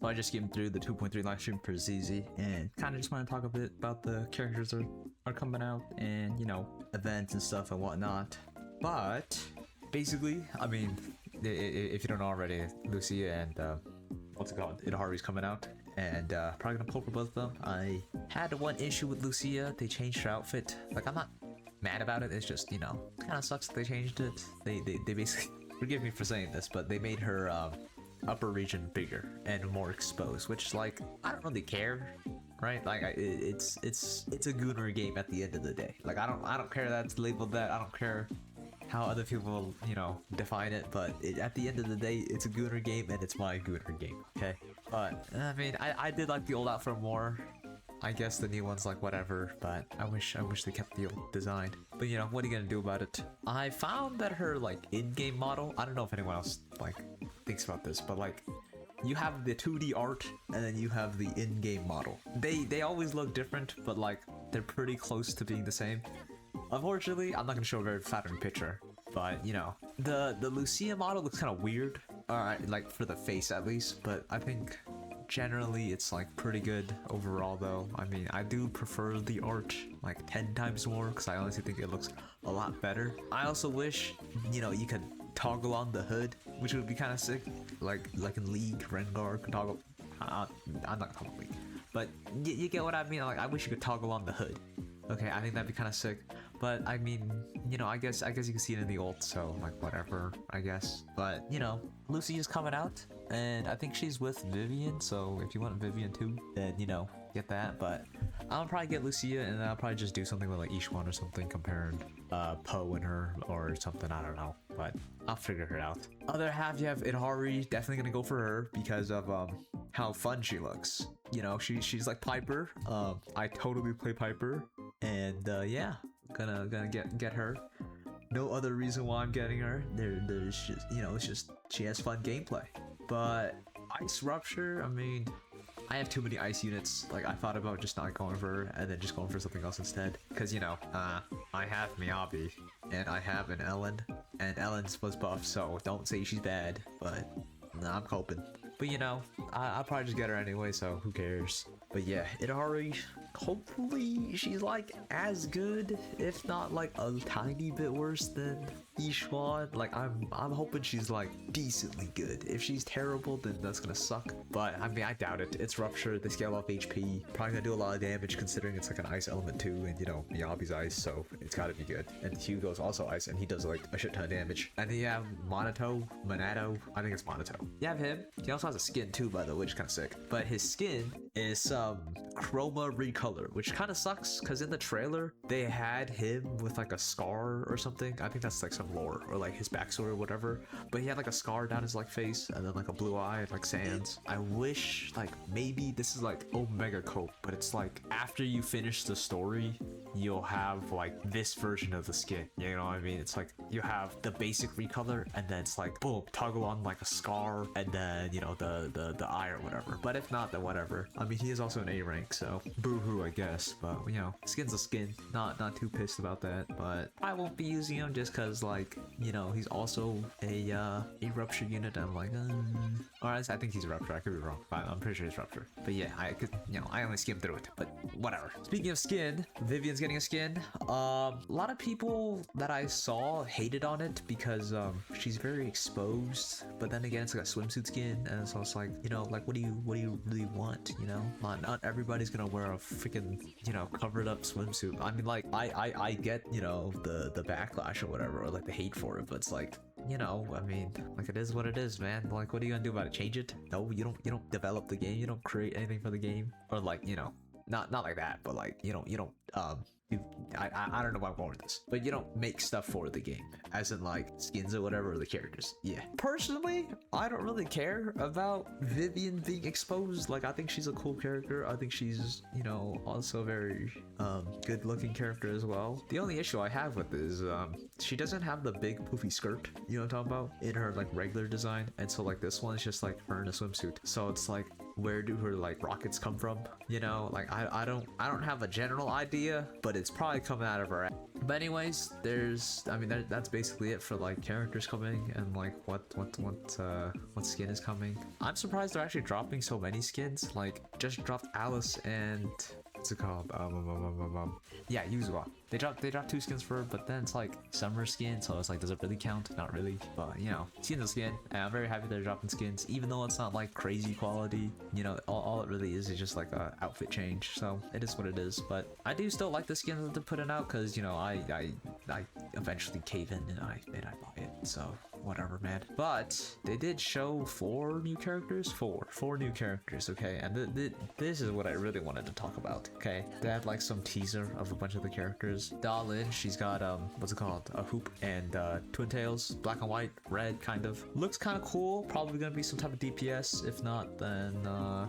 So I just skimmed through the 2.3 live stream for ZZ and kind of just want to talk a bit about the characters that are coming out and, you know, events and stuff and whatnot. But basically, I mean, if you don't know already, Lucia and what's it called? Idahari's coming out, and probably gonna pull for both of them. I had one issue with Lucia. They changed her outfit. Like, I'm not mad about it. It's just, you know, kind of sucks that they changed it. They basically, forgive me for saying this, but they made her upper region bigger and more exposed, which, like, I don't really care, right? Like, it's a Gooner game at the end of the day. Like, I don't care that it's labeled that. I don't care how other people, you know, define it, but at the end of the day, it's a Gooner game and it's my Gooner game, okay? But I mean, I did like the old outfit more. I guess the new one's like whatever, but I wish they kept the old design. But you know, what are you gonna do about it? I found that her like in-game model, I don't know if anyone else like thinks about this, but like you have the 2D art and then you have the in-game model. They always look different, but like they're pretty close to being the same. Unfortunately, I'm not gonna show a very flattering picture, but you know, the Lucia model looks kind of weird. Alright, like for the face at least, but I think generally it's like pretty good overall though. I mean, I do prefer the art like 10 times more because I honestly think it looks a lot better. I also wish, you know, you could toggle on the hood, which would be kind of sick. Like in League, Rengar could toggle. I'm not talking League, but you get what I mean. Like, I wish you could toggle on the hood. Okay, I think that'd be kind of sick. But I mean, you know, I guess you can see it in the ult, so like whatever, I guess. But you know, Lucy is coming out, and I think she's with Vivian. So if you want Vivian too, then you know, get that. But I'll probably get Lucia, and I'll probably just do something with like Ishwan or something, comparing Poe and her or something. I don't know, but I'll figure her out. Other half, you have Idahari. Definitely gonna go for her because of how fun she looks. You know, she's like Piper. I totally play Piper, and yeah, gonna get her. No other reason why I'm getting her. There's just, you know, it's just she has fun gameplay. But Ice Rupture, I mean, I have too many ice units. Like, I thought about just not going for her and then just going for something else instead. Because, you know, I have Miyabi and I have an Ellen, and Ellen's was buffed, so don't say she's bad, but nah, I'm hoping. But you know, I'll probably just get her anyway, so who cares? But yeah, Idahari, hopefully she's like as good, if not like a tiny bit worse than Ishwan. Like, I'm hoping she's like decently good. If she's terrible, then that's gonna suck. But I mean, I doubt it. It's Rupture, they scale off HP. Probably gonna do a lot of damage considering it's like an ice element too, and you know, Miyabi's ice, so it's gotta be good. And Hugo's also ice, and he does like a shit ton of damage. And then you have Monato, I think it's Monato. You have him. He also has a skin too, by the way, which is kind of sick. But his skin is some chroma recolor, which kind of sucks because in the trailer they had him with like a scar or something. I think that's like some lore or like his backstory or whatever. But he had like a scar down his like face and then like a blue eye and like Sans. I wish like maybe this is like Omega Cope, but it's like after you finish the story, you'll have like this version of the skin. You know what I mean? It's like you have the basic recolor and then it's like boom, toggle on like a scar and then, you know, the eye or whatever. But if not, then whatever. I mean, he is also an A rank, so boo-hoo, I guess. But you know, skin's a skin. Not too pissed about that. But I won't be using him just cause like, you know, he's also a Rupture unit. I'm like, alright, I think he's a Rupture. I could be wrong, but I'm pretty sure he's Rupture. But yeah, I could, you know, I only skimmed through it. But whatever. Speaking of skin, Vivian's getting a skin. A lot of people that I saw hated on it because she's very exposed. But then again, it's like a swimsuit skin, and so it's like, you know, like what do you really want? You know, not everybody's gonna wear a freaking, you know, covered up swimsuit. I mean, like I get, you know, the backlash or whatever, or like the hate for it, but it's like, you know, I mean, like it is what it is, man. Like, what are you gonna do about it? Change it? No, you don't develop the game. You don't create anything for the game, or like, you know, not like that, but like, you don't I don't know why I'm going with this, but you don't make stuff for the game, as in like skins or whatever, or the characters. Yeah, personally, I don't really care about Vivian being exposed. Like, I think she's a cool character. I think she's, you know, also a very good looking character as well. The only issue I have with is she doesn't have the big poofy skirt, you know what I'm talking about, in her like regular design, and so like this one is just like her in a swimsuit. So it's like, where do her like rockets come from? You know, like I don't have a general idea, but it's probably coming out of her ass. But anyways, I mean that's basically it for like characters coming and like what skin is coming. I'm surprised they're actually dropping so many skins. Like just dropped Alice and what's it called? Yeah, Yuzua. They dropped 2 skins for her, but then it's like summer skin, so it's like, does it really count? Not really, but you know, skin's a skin, and I'm very happy they're dropping skins, even though it's not like crazy quality. You know, all it really is just like a outfit change, so it is what it is. But I do still like the skins that they're putting out, because you know, I eventually cave in and I buy it, so whatever, man. But they did show 4 new characters, four new characters, okay? And this is what I really wanted to talk about, okay? They had like some teaser of a bunch of the characters. Dalin, she's got what's it called, a hoop, and twin tails, black and white, red, kind of looks kind of cool. Probably gonna be some type of DPS. If not, then I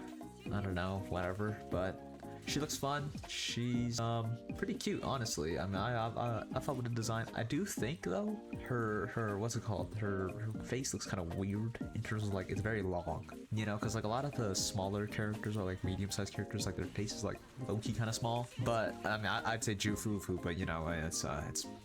don't know, whatever. But she looks fun. She's pretty cute, honestly. I mean, I thought with the design. I do think though, her what's it called? Her face looks kind of weird in terms of like it's very long. You know, because like a lot of the smaller characters or like medium-sized characters, like their face is like low-key kind of small. But I mean, I'd say Jufufu, but you know, it's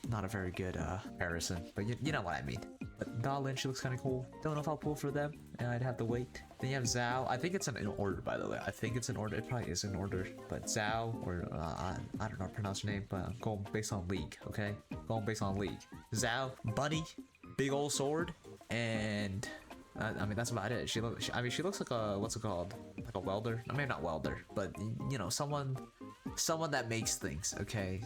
not a very good comparison. But you know what I mean. But Dalin, she looks kind of cool. Don't know if I'll pull for them, and I'd have to wait. Then you have Zhao. I think it's in order, by the way. I think it's in order. It probably is in order. But Zhao, or I don't know how to pronounce her name, but I'm going based on league, okay? Going based on league. Zhao, bunny, big old sword, and I mean that's about it. She looks like a what's it called? Like a welder. I mean not welder, but you know someone that makes things, okay?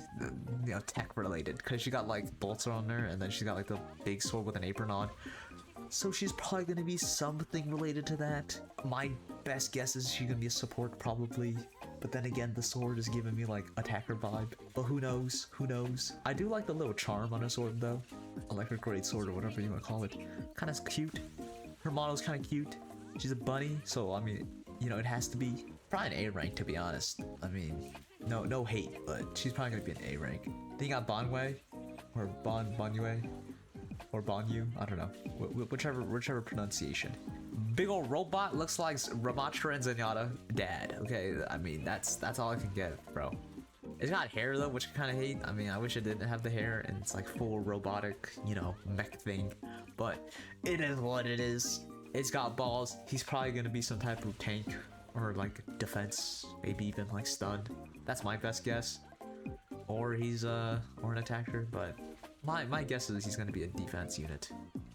You know, tech related, because she got like bolts on her, and then she got like the big sword with an apron on. So she's probably gonna be something related to that. My best guess is she's gonna be a support, probably. But then again, the sword is giving me like attacker vibe. But who knows? Who knows? I do like the little charm on her sword though. I like her great sword or whatever you want to call it. Kind of cute. Her model's kind of cute. She's a bunny, so I mean, you know, it has to be probably an A rank, to be honest. I mean, no hate, but she's probably gonna be an A rank. Then you got Bonwei, or Bonyue, or Bonyu. I don't know, whichever pronunciation. Big old robot, looks like Ramatra and Zenyatta dad. Okay, I mean that's all I can get, bro. It's got hair though, which I kind of hate. I mean, I wish it didn't have the hair and it's like full robotic, you know, mech thing. But it is what it is. It's got balls. He's probably gonna be some type of tank or like defense, maybe even like stun. That's my best guess. Or he's or an attacker, but my guess is he's gonna be a defense unit.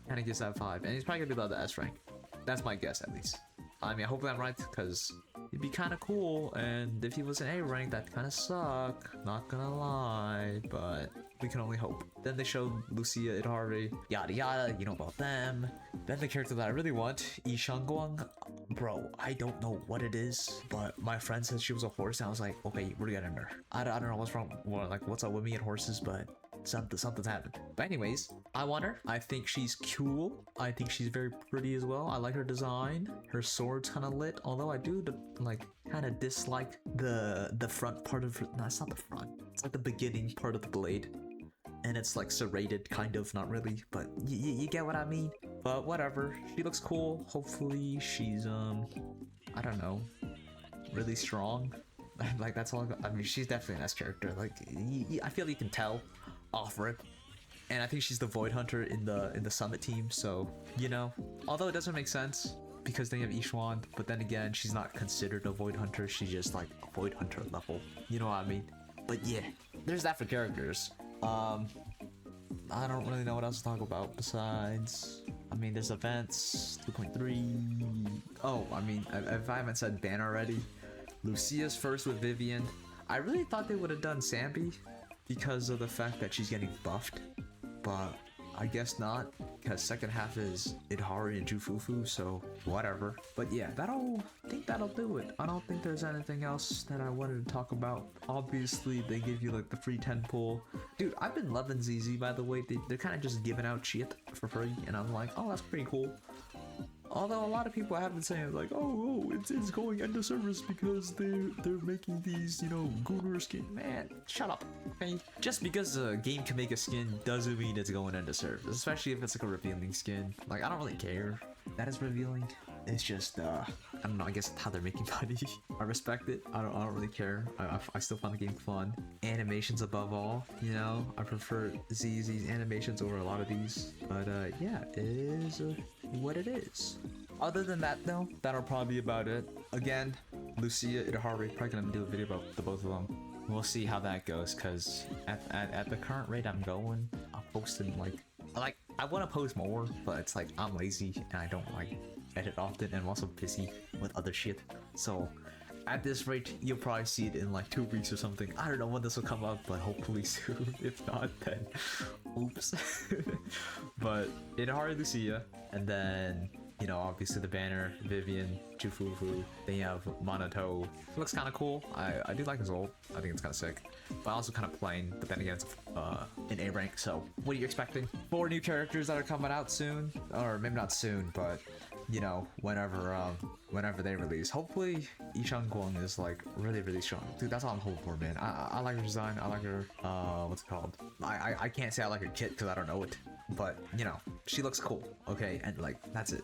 Kind of gives that vibe, and he's probably gonna be above the S rank. That's my guess, at least. I mean, hopefully I'm right, because it'd be kind of cool, and if he was an A rank, that'd kind of suck. Not gonna lie, but we can only hope. Then they showed Lucia, Idari, yada yada, you know about them. Then the character that I really want, Yi Shangguang. Bro, I don't know what it is, but my friend said she was a horse, and I was like, okay, we're getting her. I don't know what's wrong, like what's up with me and horses, but something's happened. But anyways, I want her. I think she's cool. I think she's very pretty as well. I like her design. Her sword's kind of lit, although I do like kind of dislike the front part of her. No, it's not the front. It's like the beginning part of the blade, and it's like serrated, kind of, not really, but you get what I mean. But whatever, she looks cool. Hopefully she's I don't know, really strong. Like that's all I mean, she's definitely an S character. Like I feel you can tell off rip. And I think she's the Void Hunter in the Summit team, so you know. Although it doesn't make sense because they have Ishwan, but then again, she's not considered a Void Hunter. She's just like a Void Hunter level. You know what I mean? But yeah, there's that for characters. I don't really know what else to talk about besides. I mean, there's events 2.3. Oh, I mean, if I haven't said ban already, Lucia's first with Vivian. I really thought they would have done Sambi because of the fact that she's getting buffed, but I guess not, because second half is Idhari and Jufufu, so whatever. But yeah, I think that'll do it. I don't think there's anything else that I wanted to talk about. Obviously, they give you like the free 10 pull. Dude, I've been loving ZZ, by the way. They're kind of just giving out shit for free, and I'm like, oh, that's pretty cool. Although a lot of people have been saying like, oh, it's going into service because they're making these, you know, Gunner skin. Man, shut up. Okay? Just because a game can make a skin doesn't mean it's going into service, especially if it's like a revealing skin. Like, I don't really care that it's revealing. It's just I don't know, I guess how they're making money. I respect it. I don't really care. I still find the game fun. Animations above all, you know. I prefer ZZ's animations over a lot of these. But yeah, it is what it is. Other than that though, that'll probably be about it. Again, Lucia, Itahari, probably gonna do a video about the both of them. We'll see how that goes, cause at the current rate I'm going, I'm posting like I want to post more, but it's like I'm lazy and I don't like edit often, and I'm also busy with other shit. So at this rate, you'll probably see it in like 2 weeks or something. I don't know when this will come up, but hopefully soon. If not, then oops. But Itahari, Lucia, and then, you know, obviously the banner, Vivian, Jufufu, then you have Monato. Looks kind of cool. I do like his ult. I think it's kind of sick. But also kind of plain, but then again, it's in A rank, so what are you expecting? 4 new characters that are coming out soon, or maybe not soon, but you know, whenever they release. Hopefully, Ishangguang is like really strong. Dude, that's all I'm hoping for, man. I like her design. I like her, what's it called? I can't say I like her kit because I don't know it, but you know, she looks cool. Okay, and like that's it.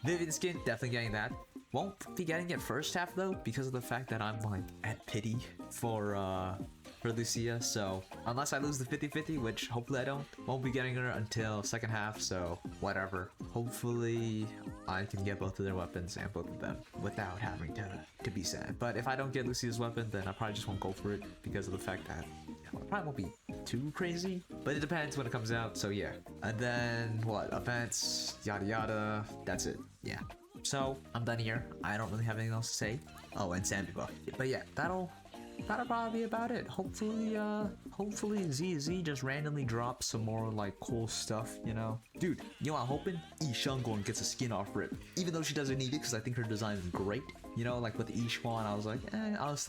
Vivian skin, definitely getting that. Won't be getting it first half though, because of the fact that I'm like at pity for Lucia, so unless I lose the 50-50, which hopefully I don't, won't be getting her until second half, so whatever. Hopefully I can get both of their weapons and both of them without having to be sad. But if I don't get Lucia's weapon, then I probably just won't go for it because of the fact that, you know, it probably won't be too crazy, but it depends when it comes out, so yeah. And then what, events, yada yada, that's it, yeah. So I'm done here. I don't really have anything else to say. Oh, and Sandy buff. But yeah, that'll probably be about it. Hopefully ZZ just randomly drops some more like cool stuff, you know. Dude, you know what I'm hoping? Ishangguang gets a skin off rip, even though she doesn't need it because I think her design is great. You know, like with Ishwan, I was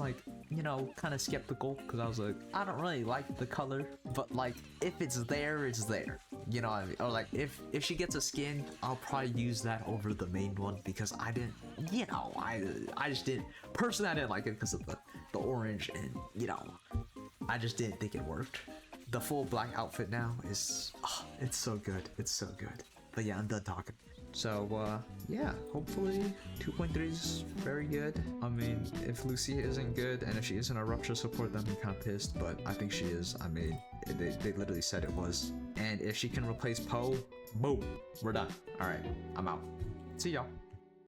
like, you know, kind of skeptical because I was like, I don't really like the color, but like if it's there, it's there. You know what I mean? Or like if she gets a skin, I'll probably use that over the main one because I didn't, you know, I just didn't, personally I didn't like it because of the orange, and you know, I just didn't think it worked. The full black outfit now is, oh, it's so good, it's so good. But yeah, I'm done talking. So yeah, hopefully 2.3 is very good. I mean, if Lucia isn't good and if she isn't a rupture support, then I'm kind of pissed, but I think she is. I mean, they literally said it was. And if she can replace Poe, boom, we're done. All right, I'm out. See y'all.